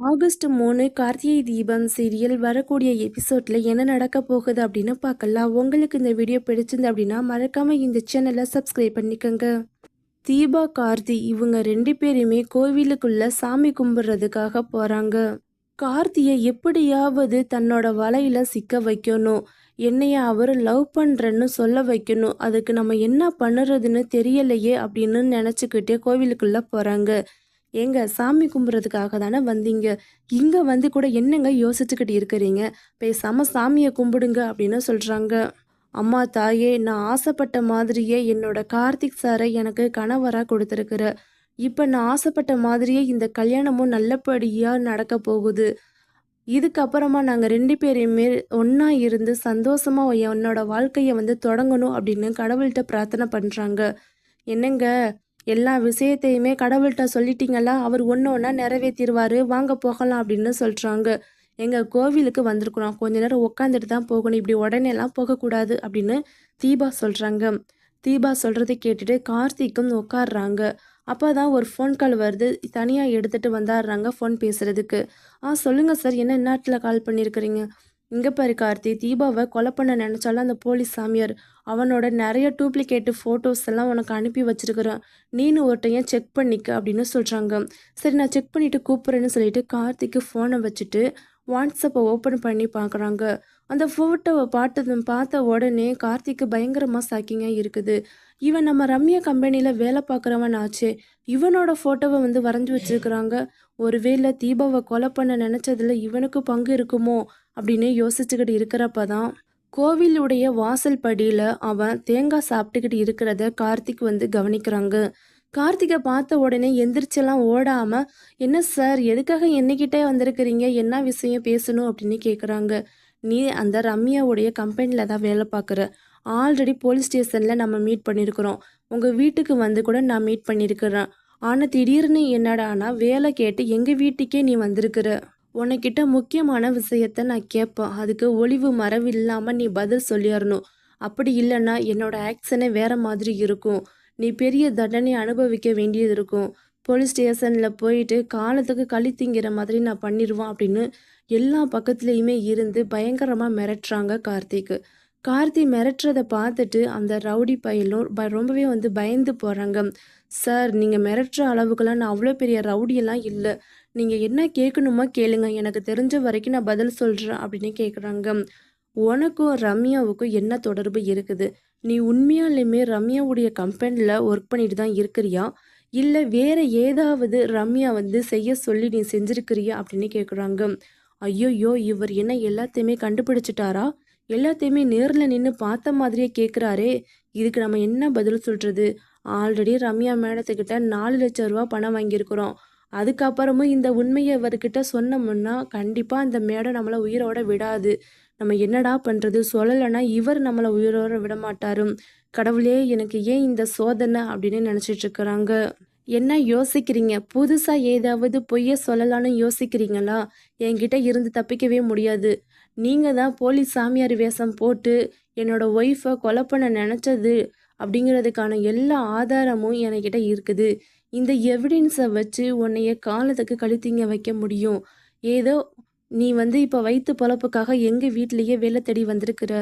August 3 Karthigai Deepam serial வரக்கூடிய எபிசோட்ல என்ன நடக்க போகுது அப்படின்னு பார்க்கலாம். உங்களுக்கு இந்த வீடியோ பிடிச்சிருந்து அப்படின்னா மறக்காம இந்த சேனலை சப்ஸ்கிரைப் பண்ணிக்கோங்க. தீபா கார்த்தி இவங்க 2 பேருமே கோவிலுக்குள்ள சாமி கும்பிட்றதுக்காக போறாங்க. கார்த்தியை எப்படியாவது தன்னோட வலையில சிக்க வைக்கணும், என்னைய அவர் லவ் பண்றேன்னு சொல்ல வைக்கணும், அதுக்கு நம்ம என்ன பண்ணுறதுன்னு தெரியலையே அப்படின்னு நினச்சிக்கிட்டே கோவிலுக்குள்ள போறாங்க. ஏங்க சாமி கும்பிட்றதுக்காக தானே வந்தீங்க, இங்கே வந்து கூட என்னங்க யோசிச்சுக்கிட்டு இருக்கிறீங்க, பேசாமல் சாமியை கும்பிடுங்க அப்படின்னு சொல்கிறாங்க. அம்மா தாயே, நான் ஆசைப்பட்ட மாதிரியே என்னோட கார்த்திக் சாரை எனக்கு கணவராக கொடுத்துருக்குற, இப்போ நான் ஆசைப்பட்ட மாதிரியே இந்த கல்யாணமும் நல்லபடியாக நடக்க போகுது. இதுக்கப்புறமா நாங்கள் 2 பேரையுமே ஒன்றா இருந்து சந்தோஷமாக என்னோட வாழ்க்கையை வந்து தொடங்கணும் அப்படின்னு கடவுள்கிட்ட பிரார்த்தனை பண்ணுறாங்க. என்னங்க, எல்லா விஷயத்தையுமே கடவுள்கிட்ட சொல்லிட்டீங்களா, அவர் ஒன்று ஒன்றா நிறைவேற்றிடுவார், வாங்க போகலாம் அப்படின்னு சொல்கிறாங்க. எங்கள் கோவிலுக்கு வந்திருக்குறோம், கொஞ்ச நேரம் உட்காந்துட்டு தான் போகணும், இப்படி உடனேலாம் போகக்கூடாது அப்படின்னு தீபா சொல்கிறாங்க. தீபா சொல்கிறத கேட்டுட்டு கார்த்திக்கும் உட்காடுறாங்க. அப்போ தான் ஒரு ஃபோன் கால் வருது, தனியாக எடுத்துகிட்டு வந்தாடுறாங்க ஃபோன் பேசுகிறதுக்கு. சொல்லுங்கள் சார், என்ன இந்நாட்டில் கால் பண்ணியிருக்கிறீங்க? இங்கே பாரு கார்த்தி, தீபாவை கொலை பண்ண நினச்சாலும் அந்த போலீஸ் சாமியார் அவனோட நிறைய டூப்ளிகேட்டு ஃபோட்டோஸ் எல்லாம் உனக்கு அனுப்பி வச்சிருக்கிறேன், நீனு ஒருத்தையும் செக் பண்ணிக்க அப்படின்னு சொல்கிறாங்க. சரி, நான் செக் பண்ணிவிட்டு கூப்பிட்றேன்னு சொல்லிட்டு கார்த்திக்கு ஃபோனை வச்சுட்டு வாட்ஸ்அப்பை ஓப்பன் பண்ணி பார்க்குறாங்க. அந்த ஃபோட்டோவை பார்த்த உடனே கார்த்திக்கு பயங்கரமாக ஷாக்கிங்காக இருக்குது. இவன் நம்ம ரம்யா கம்பெனியில் வேலை பார்க்குறவன் ஆச்சே, இவனோட ஃபோட்டோவை வந்து வரைஞ்சி வச்சுருக்குறாங்க. ஒருவேளை தீபாவை கொலை பண்ண நினச்சதில் இவனுக்கு பங்கு இருக்குமோ அப்படின்னு யோசிச்சுக்கிட்டு இருக்கிறப்ப தான் கோவிலுடைய வாசல் படியில் அவன் தேங்காய் சாப்பிட்டுக்கிட்டு இருக்கிறத கார்த்திக் வந்து கவனிக்கிறாங்க. கார்த்திகை பார்த்த உடனே எந்திரிச்செல்லாம் ஓடாமல், என்ன சார், எதுக்காக என்னைக்கிட்டே வந்திருக்கிறீங்க, என்ன விஷயம் பேசணும் அப்படின்னு கேட்குறாங்க. நீ அந்த ரம்யாவுடைய கம்பெனியில் தான் வேலை பார்க்குற, ஆல்ரெடி போலீஸ் ஸ்டேஷனில் நம்ம மீட் பண்ணியிருக்கிறோம், உங்கள் வீட்டுக்கு வந்து கூட நான் மீட் பண்ணியிருக்கிறேன். ஆனால் திடீர்னு என்னடானா வேலை கேட்டு எங்கள் வீட்டுக்கே நீ வந்திருக்கிற. உன்கிட்ட முக்கியமான விஷயத்த நான் கேட்பேன், அதுக்கு ஒளிவு மறைவு இல்லாமல் நீ பதில் சொல்லிடணும். அப்படி இல்லைன்னா என்னோட ஆக்ஷனே வேறு மாதிரி இருக்கும், நீ பெரிய தண்டனை அனுபவிக்க வேண்டியது இருக்கும், போலீஸ் ஸ்டேஷனில் போயிட்டு காலத்துக்கு களி திங்கிற மாதிரி நான் பண்ணிடுவான் அப்படின்னு எல்லா பக்கத்துலேயுமே இருந்து பயங்கரமாக மிரட்டுறாங்க கார்த்திக்கு. கார்த்தி மிரட்டுறதை பார்த்துட்டு அந்த ரவுடி பையலும் ரொம்பவே வந்து பயந்து போகிறாங்க. சார், நீங்கள் மிரட்டுற அளவுக்குலாம் நான் அவ்வளோ பெரிய ரவுடியெல்லாம் இல்லை, நீங்கள் என்ன கேட்கணுமோ கேளுங்க, எனக்கு தெரிஞ்ச வரைக்கும் நான் பதில் சொல்கிறேன் அப்படின்னு கேட்குறாங்க. உனக்கும் ரம்யாவுக்கும் என்ன தொடர்பு இருக்குது? நீ உண்மையாலுமே ரம்யாவுடைய கம்பெனியில் ஒர்க் பண்ணிட்டு தான் இருக்கிறியா, இல்லை வேறு ஏதாவது ரம்யா வந்து செய்ய சொல்லி நீ செஞ்சுருக்கிறியா அப்படின்னு கேட்குறாங்க. ஐயோயோ, இவர் என்ன எல்லாத்தையுமே கண்டுபிடிச்சிட்டாரா, எல்லாத்தையுமே நேரில் நின்று பார்த்த மாதிரியே கேட்குறாரே, இதுக்கு நம்ம என்ன பதில் சொல்கிறது? ஆல்ரெடி ரம்யா மேடத்துக்கிட்ட 4 லட்சம் ரூபா பணம் வாங்கியிருக்கிறோம், அதுக்கப்புறமும் இந்த உண்மையை இவர்கிட்ட சொன்னோம்னா கண்டிப்பாக அந்த மேடம் நம்மளை உயிரோட விடாது. நம்ம என்னடா பண்ணுறது, சொல்லலைன்னா இவர் நம்மளை உயிரோட விட மாட்டார். கடவுளே, எனக்கு ஏன் இந்த சோதனை அப்படின்னு நினச்சிட்டு இருக்கிறாங்க. என்ன யோசிக்கிறீங்க, புதுசாக ஏதாவது பொய்ய சொல்லலான்னு யோசிக்கிறீங்களா? என்கிட்ட இருந்து தப்பிக்கவே முடியாது. நீங்கள் தான் போலீஸ் சாமியார் வேஷம் போட்டு என்னோட ஒய்ஃபை கொலை பண்ண நினச்சது அப்படிங்கிறதுக்கான எல்லா ஆதாரமும் என்கிட்ட இருக்குது. இந்த எவிடன்ஸை வச்சு உன்னைய காலத்துக்கு கழுத்திங்க வைக்க முடியும். ஏதோ நீ வந்து இப்போ வயிற்று பொழப்புக்காக எங்கள் வீட்லேயே வேலை தேடி வந்திருக்கிற,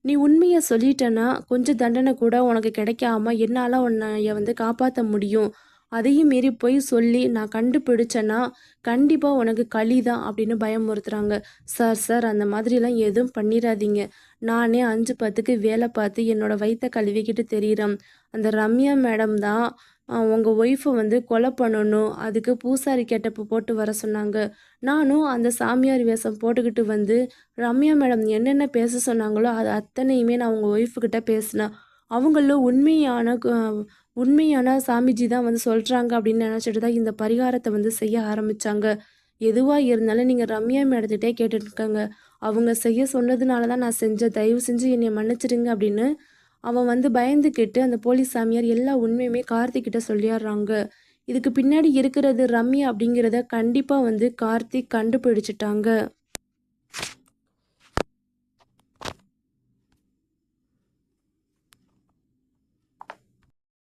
நீ உண்மையை சொல்லிட்டேன்னா கொஞ்சம் தண்டனை கூட உனக்கு கிடைக்காம என்னால் உன்னைய வந்து காப்பாற்ற முடியும். அதையும் மீறி போய் சொல்லி நான் கண்டுபிடிச்சேன்னா கண்டிப்பாக உனக்கு களி தான் அப்படின்னு பயமுறுத்துறாங்க. சார் சார், அந்த மாதிரிலாம் எதுவும் பண்ணிடாதீங்க, நானே 5-10க்கு வேலை பார்த்து என்னோட வயிற்றை கழுவிக்கிட்டு தெரியுறேன். அந்த ரம்யா மேடம் தான் உங்கள் ஒய்ஃபை வந்து கொலை பண்ணணும், அதுக்கு பூசாரி கெட்டப்பு போட்டு வர சொன்னாங்க. நானும் அந்த சாமியார் வேஷம் போட்டுக்கிட்டு வந்து ரம்யா மேடம் என்னென்ன பேச சொன்னாங்களோ அது அத்தனையுமே நான் உங்கள் ஒய்ஃபுக்கிட்ட பேசினேன். அவங்களும் உண்மையான சாமிஜி தான் வந்து சொல்கிறாங்க அப்படின்னு நினச்சிட்டு தான் இந்த பரிகாரத்தை வந்து செய்ய ஆரம்பித்தாங்க. எதுவாக இருந்தாலும் நீங்கள் ரம்யா மேடத்திட்டே கேட்டுருக்கங்க, அவங்க செய்ய சொன்னதுனால தான் நான் செஞ்சேன், தயவு செஞ்சு என்னை மன்னிச்சிடுங்க அப்படின்னு அவன் வந்து பயந்துக்கிட்டு அந்த போலீஸ் சாமியார் எல்லா உண்மையுமே கார்த்திக்கிட்ட சொல்லிடுறாங்க. இதுக்கு பின்னாடி இருக்கிறது ரம்யா அப்படிங்கிறத கண்டிப்பாக வந்து கார்த்திக் கண்டுபிடிச்சிட்டாங்க.